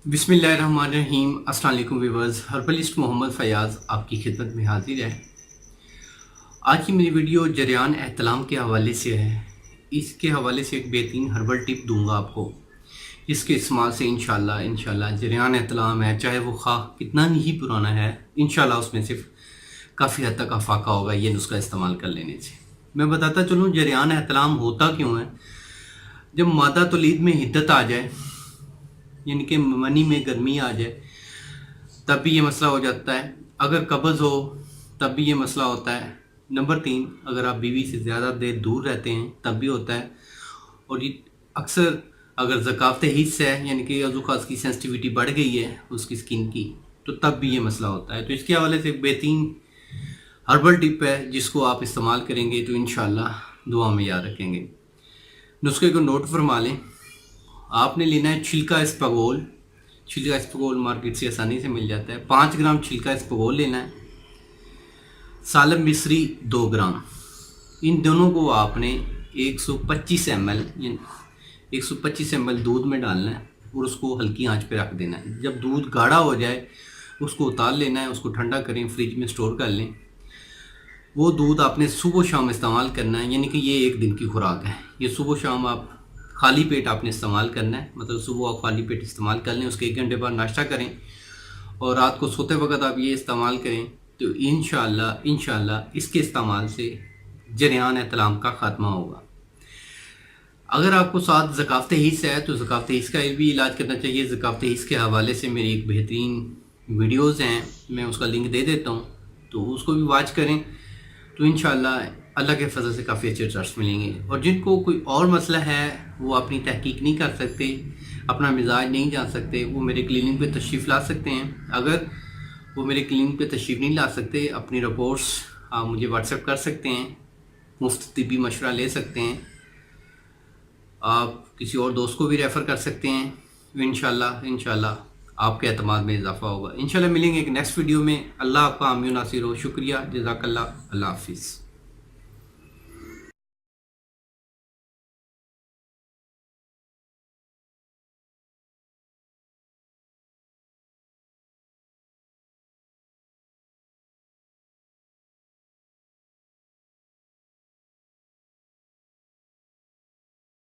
बिस्मिल्लाहिर्रहमानिर्रहीम। अस्सलाम वालेकुम व्यूअर्स, हर्बलिस्ट मोहम्मद फ़याज़ आपकी खिदमत में हाजिर है। आज की मेरी वीडियो जरियान एहतलाम के हवाले से है। इसके हवाले से एक बेहतरीन हर्बल टिप दूंगा आपको, जिसके इस्तेमाल से इंशाल्लाह जरियान एहतलाम है, चाहे वो खा कितना ही पुराना है, इंशाल्लाह उसमें सिर्फ काफ़ी हद तक अफाका होगा ये नुस्खा इस्तेमाल कर लेने से। मैं बताता चलूँ जरियान एहतलाम होता क्यों है। जब मादा तौलीद में हिद्दत आ जाए, यानी कि मनी में गर्मी आ जाए, तब भी ये मसला हो जाता है। अगर कब्ज़ हो तब भी ये मसला होता है। नंबर 3, अगर आप बीवी से ज़्यादा देर दूर रहते हैं तब भी होता है। और ये अक्सर अगर ज़कावत हिस्स है, यानी कि अज़ुखास की सेंसिटिविटी बढ़ गई है उसकी स्किन की, तो तब भी ये मसला होता है। तो इसके हवाले से एक बेहतरीन हर्बल टिप है, जिसको आप इस्तेमाल करेंगे तो इंशाल्लाह दुआ में याद रखेंगे। नुस्खे को नोट फरमा लें। आपने लेना है छिलका इस्पगोल। छिलका इस्पगोल मार्केट से आसानी से मिल जाता है। 5 ग्राम छिलका इस्पगोल लेना है। सालब मिश्री 2 ग्राम। इन दोनों को आपने 125 ml 125 ml दूध में डालना है और उसको हल्की आंच पे रख देना है। जब दूध गाढ़ा हो जाए उसको उतार लेना है, उसको ठंडा करें, फ्रिज में स्टोर कर लें। वो दूध आपने सुबह शाम इस्तेमाल करना है, यानी कि ये एक दिन की खुराक है। ये सुबह शाम आप खाली पेट आपने इस्तेमाल करना है, मतलब सुबह आप खाली पेट इस्तेमाल कर लें, उसके 1 घंटे बाद नाश्ता करें और रात को सोते वक्त आप ये इस्तेमाल करें, तो इंशाल्लाह इसके इस्तेमाल से जरियान एहतलाम का ख़ात्मा होगा। अगर आपको साथ ज़कावत हिस्स है तो ज़कावत हिस्स का भी इलाज करना चाहिए। ज़कावत हिस्स के हवाले से मेरी एक बेहतरीन वीडियोज़ हैं, मैं उसका लिंक दे देता हूँ, तो उसको भी वॉच करें, तो इंशाल्लाह अल्लाह के फजल से काफ़ी अच्छे रिजल्ट्स मिलेंगे। और जिनको कोई और मसला है, वो अपनी तहकीक नहीं कर सकते, अपना मिजाज नहीं जान सकते, वो मेरे क्लिनिक पे तशरीफ़ ला सकते हैं। अगर वो मेरे क्लिनिक पे तशरीफ़ नहीं ला सकते, अपनी रिपोर्ट्स आप मुझे व्हाट्सएप कर सकते हैं, मुफ्त तिब्बी मशवरा ले सकते हैं। आप किसी और दोस्त को भी रेफ़र कर सकते हैं। इंशाल्लाह आपके एतमाद में इजाफ़ा होगा। इंशाल्लाह मिलेंगे एक नेक्स्ट वीडियो में। अल्लाह आपका हामी नासिर हो। शुक्रिया, जज़ाकल्लाह, अल्लाह हाफ़िज़।